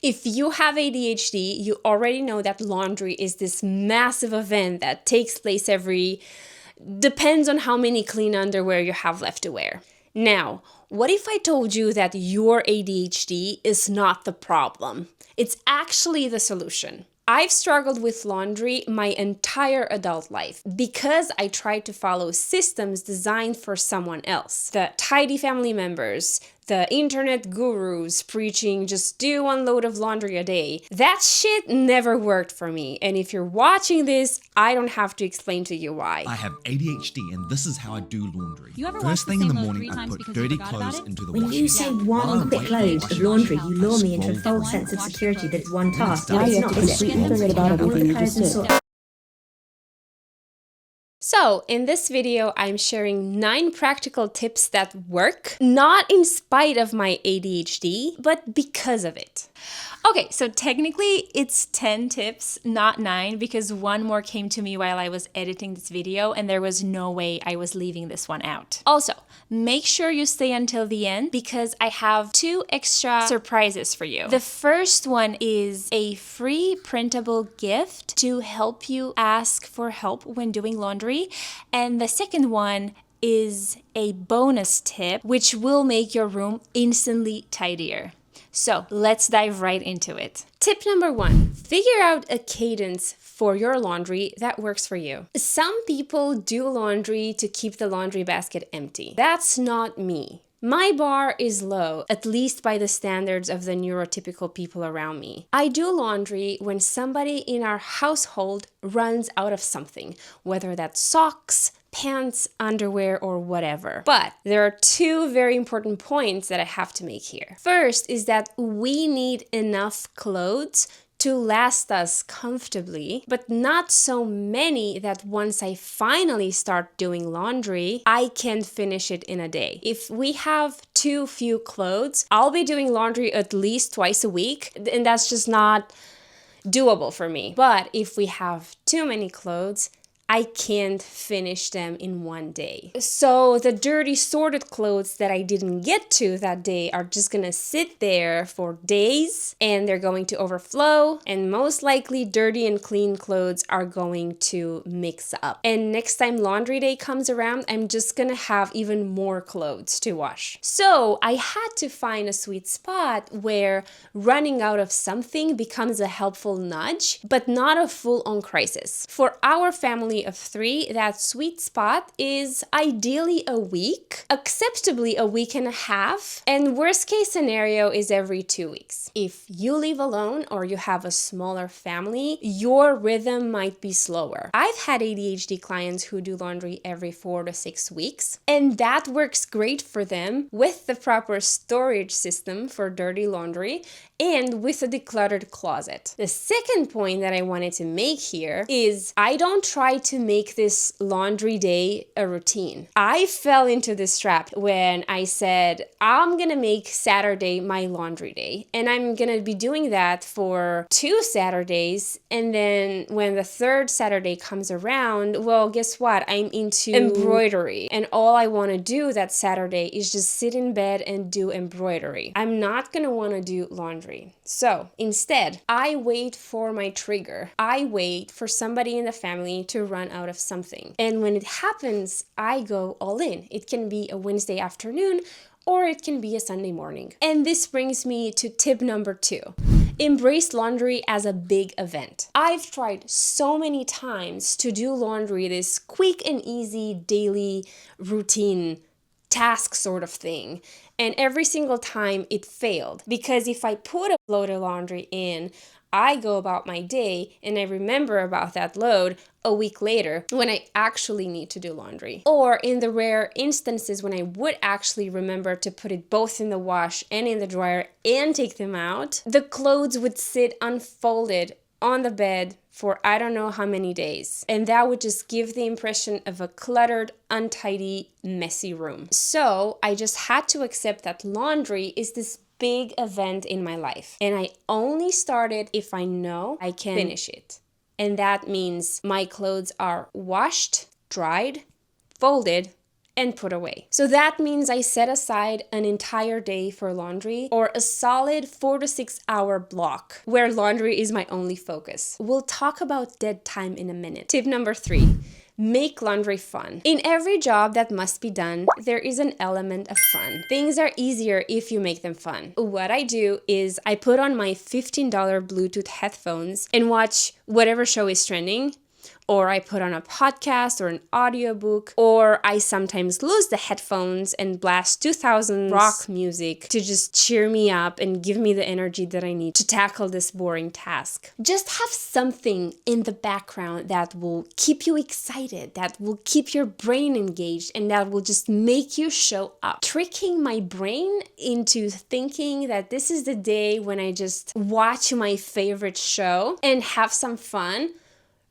If you have ADHD, you already know that laundry is this massive event that takes place depends on how many clean underwear you have left to wear. Now, what if I told you that your ADHD is not the problem? It's actually the solution. I've struggled with laundry my entire adult life because I tried to follow systems designed for someone else. The tidy family members, the internet gurus preaching just do one load of laundry a day. That shit never worked for me. And if you're watching this, I don't have to explain to you why. I have ADHD and this is how I do laundry. First thing in the morning, I put dirty clothes into the washing machine. When you say one quick load of laundry, you lure me into a false sense of security that it's one task. Now you have to completely forget about everything you just said. So, in this video, I'm sharing 9 practical tips that work, not in spite of my ADHD, but because of it. Okay, so technically it's 10 tips, not 9, because one more came to me while I was editing this video and there was no way I was leaving this one out. Also, make sure you stay until the end because I have 2 extra surprises for you. The first one is a free printable gift to help you ask for help when doing laundry. And the second one is a bonus tip which will make your room instantly tidier. So let's dive right into it. Tip number 1, figure out a cadence for your laundry that works for you. Some people do laundry to keep the laundry basket empty. That's not me. My bar is low, at least by the standards of the neurotypical people around me. I do laundry when somebody in our household runs out of something, whether that's socks, pants, underwear, or whatever. But there are 2 very important points that I have to make here. First is that we need enough clothes to last us comfortably, but not so many that once I finally start doing laundry, I can finish it in a day. If we have too few clothes, I'll be doing laundry at least twice a week, and that's just not doable for me. But if we have too many clothes, I can't finish them in one day. So the dirty sorted clothes that I didn't get to that day are just gonna sit there for days and they're going to overflow, and most likely dirty and clean clothes are going to mix up. And next time laundry day comes around, I'm just gonna have even more clothes to wash. So I had to find a sweet spot where running out of something becomes a helpful nudge, but not a full-on crisis. For our family of 3, that sweet spot is ideally a week, acceptably a week and a half, and worst case scenario is every 2 weeks. If you live alone or you have a smaller family, your rhythm might be slower. I've had ADHD clients who do laundry every 4 to 6 weeks, and that works great for them with the proper storage system for dirty laundry and with a decluttered closet. The second point that I wanted to make here is I don't try to make this laundry day a routine. I fell into this trap when I said, I'm gonna make Saturday my laundry day, and I'm gonna be doing that for 2 Saturdays, and then when the 3rd Saturday comes around, well, guess what? I'm into embroidery, and all I wanna do that Saturday is just sit in bed and do embroidery. I'm not gonna wanna do laundry. So instead, I wait for my trigger. I wait for somebody in the family to run out of something. And when it happens, I go all in. It can be a Wednesday afternoon or it can be a Sunday morning. And this brings me to tip number 2. Embrace laundry as a big event. I've tried so many times to do laundry, this quick and easy daily routine task sort of thing. And every single time it failed, because if I put a load of laundry in, I go about my day and I remember about that load a week later when I actually need to do laundry. Or in the rare instances when I would actually remember to put it both in the wash and in the dryer and take them out, the clothes would sit unfolded on the bed for I don't know how many days. And that would just give the impression of a cluttered, untidy, messy room. So I just had to accept that laundry is this big event in my life. And I only start it if I know I can finish it. And that means my clothes are washed, dried, folded, and put away. So that means I set aside an entire day for laundry, or a solid 4 to 6 hour block where laundry is my only focus. We'll talk about dead time in a minute. Tip number 3. Make laundry fun. In every job that must be done, there is an element of fun. Things are easier if you make them fun. What I do is I put on my $15 Bluetooth headphones and watch whatever show is trending, or I put on a podcast or an audiobook, or I sometimes lose the headphones and blast 2000s rock music to just cheer me up and give me the energy that I need to tackle this boring task. Just have something in the background that will keep you excited, that will keep your brain engaged, and that will just make you show up. Tricking my brain into thinking that this is the day when I just watch my favorite show and have some fun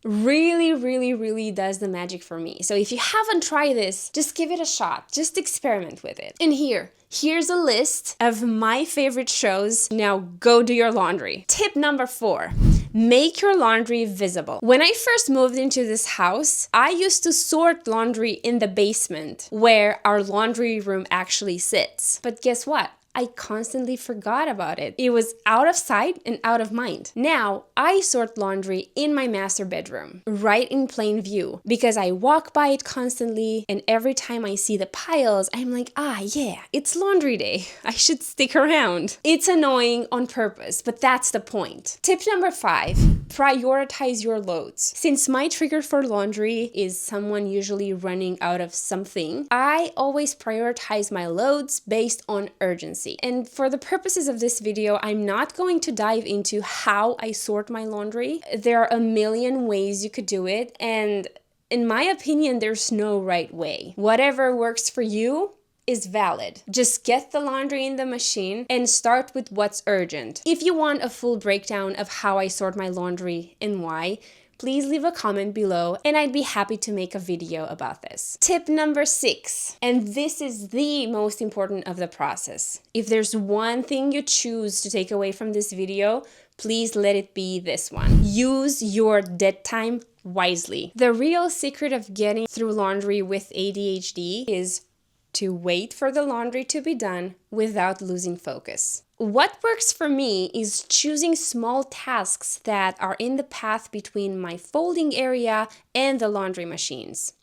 really does the magic for me. So if you haven't tried this, just give it a shot. Just experiment with it. And here's a list of my favorite shows. Now go do your laundry. Tip number 4. Make your laundry visible. When I first moved into this house, I used to sort laundry in the basement where our laundry room actually sits. But guess what? I constantly forgot about it. It was out of sight and out of mind. Now, I sort laundry in my master bedroom, right in plain view, because I walk by it constantly, and every time I see the piles, I'm like, yeah, it's laundry day. I should stick around. It's annoying on purpose, but that's the point. Tip number 5, prioritize your loads. Since my trigger for laundry is someone usually running out of something, I always prioritize my loads based on urgency. And for the purposes of this video, I'm not going to dive into how I sort my laundry. There are a million ways you could do it, and in my opinion, there's no right way. Whatever works for you is valid. Just get the laundry in the machine and start with what's urgent. If you want a full breakdown of how I sort my laundry and why, please leave a comment below and I'd be happy to make a video about this. Tip number 6, and this is the most important of the process. If there's one thing you choose to take away from this video, please let it be this one. Use your dead time wisely. The real secret of getting through laundry with ADHD is to wait for the laundry to be done without losing focus. What works for me is choosing small tasks that are in the path between my folding area and the laundry machines.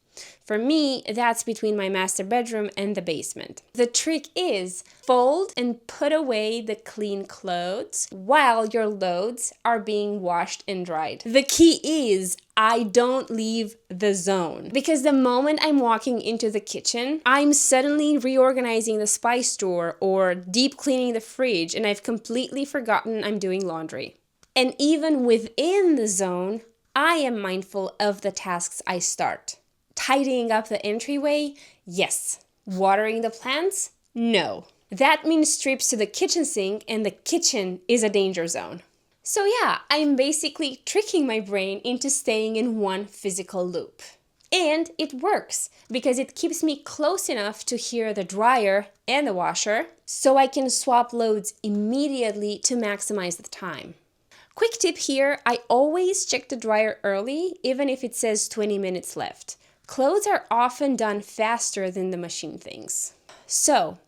For me, that's between my master bedroom and the basement. The trick is fold and put away the clean clothes while your loads are being washed and dried. The key is I don't leave the zone, because the moment I'm walking into the kitchen, I'm suddenly reorganizing the spice drawer or deep cleaning the fridge, and I've completely forgotten I'm doing laundry. And even within the zone, I am mindful of the tasks I start. Tidying up the entryway? Yes. Watering the plants? No. That means trips to the kitchen sink, and the kitchen is a danger zone. So yeah, I'm basically tricking my brain into staying in one physical loop. And it works, because it keeps me close enough to hear the dryer and the washer, so I can swap loads immediately to maximize the time. Quick tip here, I always check the dryer early, even if it says 20 minutes left. Clothes are often done faster than the machine thinks. So,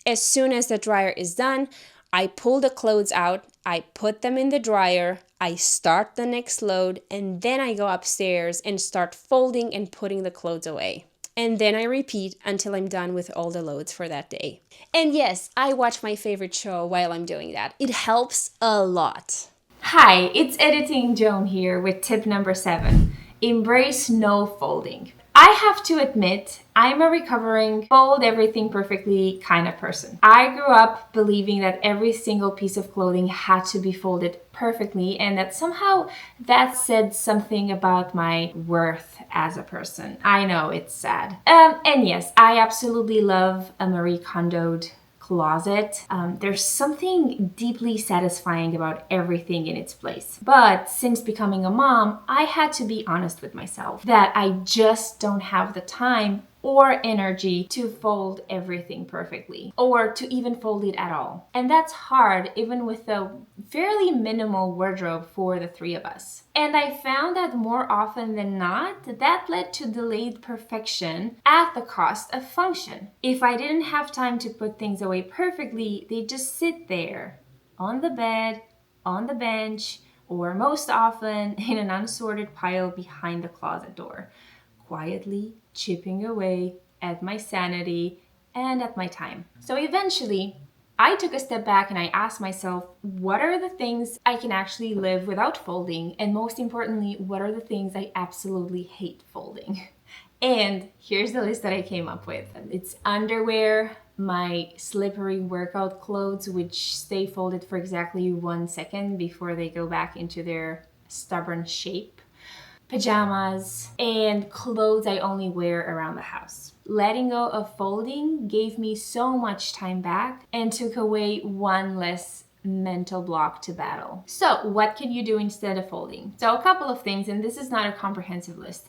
as soon as the dryer is done, I pull the clothes out, I put them in the dryer, I start the next load, and then I go upstairs and start folding and putting the clothes away. And then I repeat until I'm done with all the loads for that day. And yes, I watch my favorite show while I'm doing that. It helps a lot. Hi, it's Editing Joan here with tip number 7. Embrace no folding. I have to admit, I'm a recovering fold everything perfectly kind of person. I grew up believing that every single piece of clothing had to be folded perfectly, and that somehow that said something about my worth as a person. I know, it's sad. And yes, I absolutely love a Marie Kondo'd closet. There's something deeply satisfying about everything in its place. But since becoming a mom, I had to be honest with myself that I just don't have the time or energy to fold everything perfectly or to even fold it at all. And that's hard even with a fairly minimal wardrobe for the three of us. And I found that more often than not, that led to delayed perfection at the cost of function. If I didn't have time to put things away perfectly, they just sit there on the bed, on the bench, or most often in an unsorted pile behind the closet door, quietly chipping away at my sanity and at my time. So eventually, I took a step back and I asked myself, what are the things I can actually live without folding? And most importantly, what are the things I absolutely hate folding? And here's the list that I came up with. It's underwear, my slippery workout clothes, which stay folded for exactly 1 second before they go back into their stubborn shape, pajamas, and clothes I only wear around the house. Letting go of folding gave me so much time back and took away one less mental block to battle. So what can you do instead of folding? So a couple of things, and this is not a comprehensive list.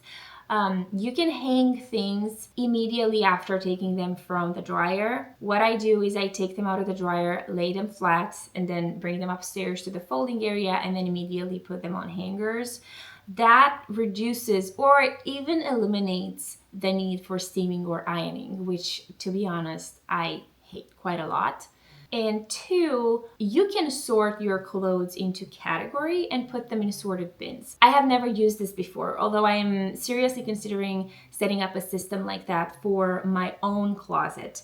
You can hang things immediately after taking them from the dryer. What I do is I take them out of the dryer, lay them flat, and then bring them upstairs to the folding area and then immediately put them on hangers. That reduces or even eliminates the need for steaming or ironing, which, to be honest, I hate quite a lot. And two, you can sort your clothes into category and put them in sorted bins. I have never used this before, although I am seriously considering setting up a system like that for my own closet.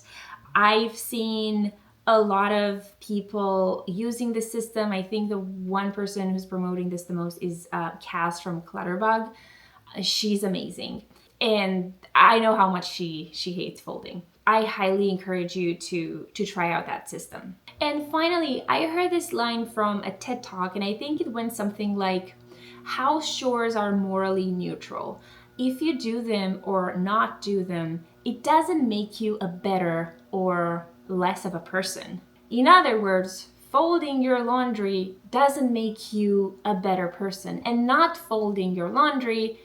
I've seen a lot of people using this system. I think the one person who's promoting this the most is Cass from Clutterwit. She's amazing. And I know how much she hates folding. I highly encourage you to try out that system. And finally, I heard this line from a TED Talk, and I think it went something like, house chores are morally neutral. If you do them or not do them, it doesn't make you a better or less of a person. In other words, folding your laundry doesn't make you a better person, and not folding your laundry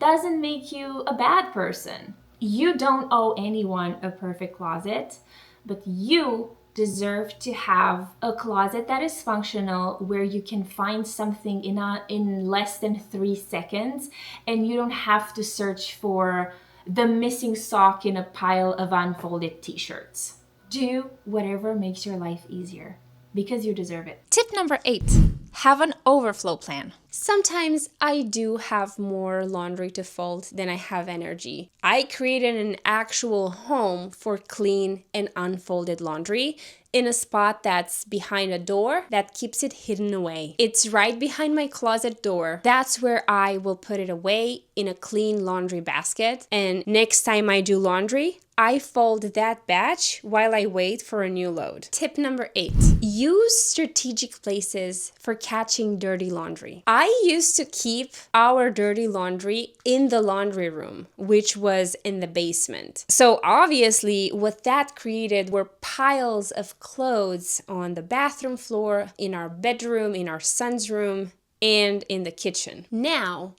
doesn't make you a bad person. You don't owe anyone a perfect closet, but you deserve to have a closet that is functional, where you can find something in less than 3 seconds, and you don't have to search for the missing sock in a pile of unfolded t-shirts. Do whatever makes your life easier, because you deserve it. Tip number 8, have an overflow plan. Sometimes I do have more laundry to fold than I have energy. I created an actual home for clean and unfolded laundry in a spot that's behind a door that keeps it hidden away. It's right behind my closet door. That's where I will put it away in a clean laundry basket. And next time I do laundry, I fold that batch while I wait for a new load. Tip number 8, use strategic places for catching dirty laundry. I used to keep our dirty laundry in the laundry room, which was in the basement. So obviously what that created were piles of clothes on the bathroom floor, in our bedroom, in our son's room, and in the kitchen. Now,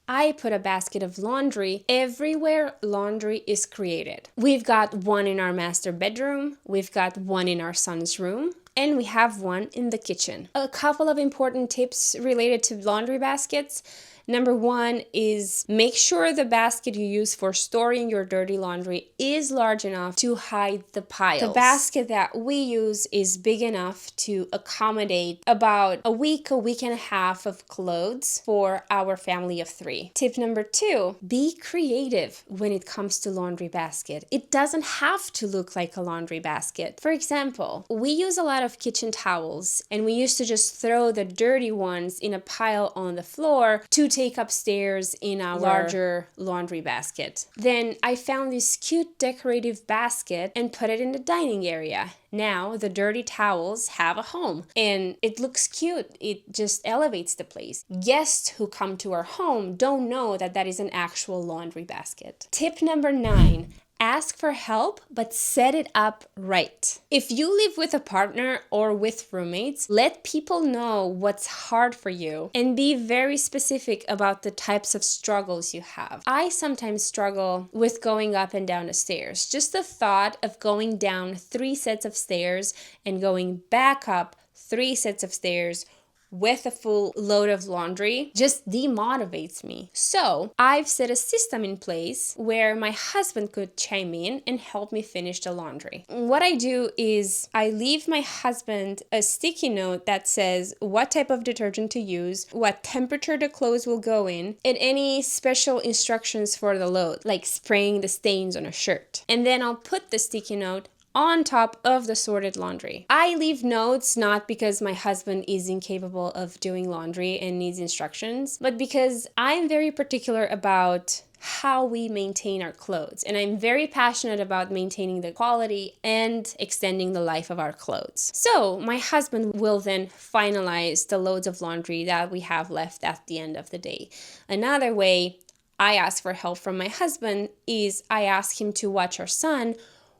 I put a basket of laundry everywhere laundry is created. We've got one in our master bedroom, we've got one in our son's room, and we have one in the kitchen. A couple of important tips related to laundry baskets. Number 1 is make sure the basket you use for storing your dirty laundry is large enough to hide the piles. The basket that we use is big enough to accommodate about a week and a half of clothes for our family of 3. Tip number 2, be creative when it comes to laundry basket. It doesn't have to look like a laundry basket. For example, we use a lot of kitchen towels, and we used to just throw the dirty ones in a pile on the floor to take upstairs in our larger laundry basket. Then I found this cute decorative basket and put it in the dining area. Now the dirty towels have a home and it looks cute. It just elevates the place. Guests who come to our home don't know that that is an actual laundry basket. Tip number 9, Ask for help, but set it up right. If you live with a partner or with roommates, let people know what's hard for you and be very specific about the types of struggles you have. I sometimes struggle with going up and down the stairs. Just the thought of going down 3 sets of stairs and going back up 3 sets of stairs with a full load of laundry just demotivates me. So I've set a system in place where my husband could chime in and help me finish the laundry. What I do is I leave my husband a sticky note that says what type of detergent to use, what temperature the clothes will go in, and any special instructions for the load, like spraying the stains on a shirt. And then I'll put the sticky note on top of the sorted laundry. I leave notes not because my husband is incapable of doing laundry and needs instructions, but because I'm very particular about how we maintain our clothes. And I'm very passionate about maintaining the quality and extending the life of our clothes. So my husband will then finalize the loads of laundry that we have left at the end of the day. Another way I ask for help from my husband is I ask him to watch our son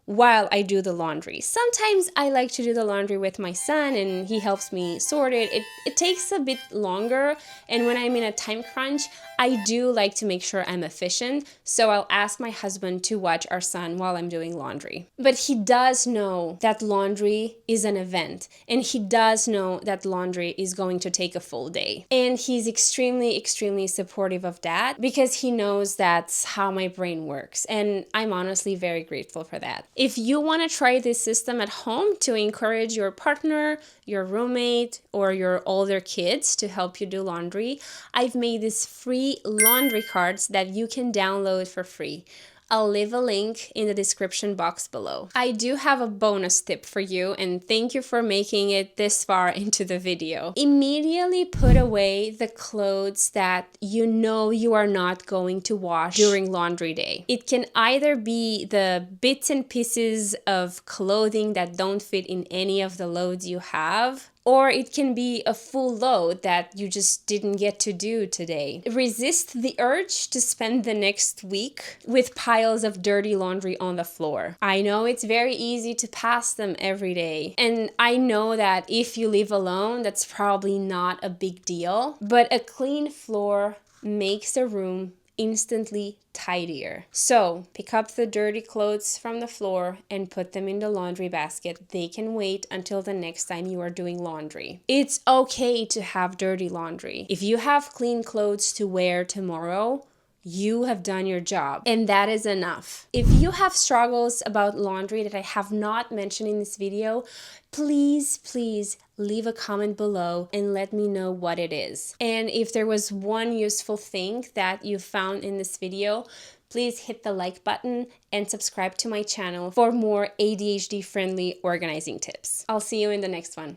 while I do the laundry. Sometimes I like to do the laundry with my son and he helps me sort it. It takes a bit longer, and when I'm in a time crunch, I do like to make sure I'm efficient, so I'll ask my husband to watch our son while I'm doing laundry. But he does know that laundry is an event, and he does know that laundry is going to take a full day. And he's extremely, extremely supportive of that because he knows that's how my brain works, and I'm honestly very grateful for that. If you want to try this system at home to encourage your partner, your roommate, or your older kids to help you do laundry, I've made these free laundry cards that you can download for free. I'll leave a link in the description box below. I do have a bonus tip for you, and thank you for making it this far into the video. Immediately put away the clothes that you know you are not going to wash during laundry day. It can either be the bits and pieces of clothing that don't fit in any of the loads you have, or it can be a full load that you just didn't get to do today. Resist the urge to spend the next week with piles of dirty laundry on the floor. I know it's very easy to pass them every day, and I know that if you live alone, that's probably not a big deal, but a clean floor makes a room instantly tidier. So pick up the dirty clothes from the floor and put them in the laundry basket. They can wait until the next time you are doing laundry. It's okay to have dirty laundry. If you have clean clothes to wear tomorrow, you have done your job, and that is enough. If you have struggles about laundry that I have not mentioned in this video, please leave a comment below and let me know what it is. And if there was one useful thing that you found in this video, please hit the like button and subscribe to my channel for more ADHD friendly organizing tips. I'll see you in the next one.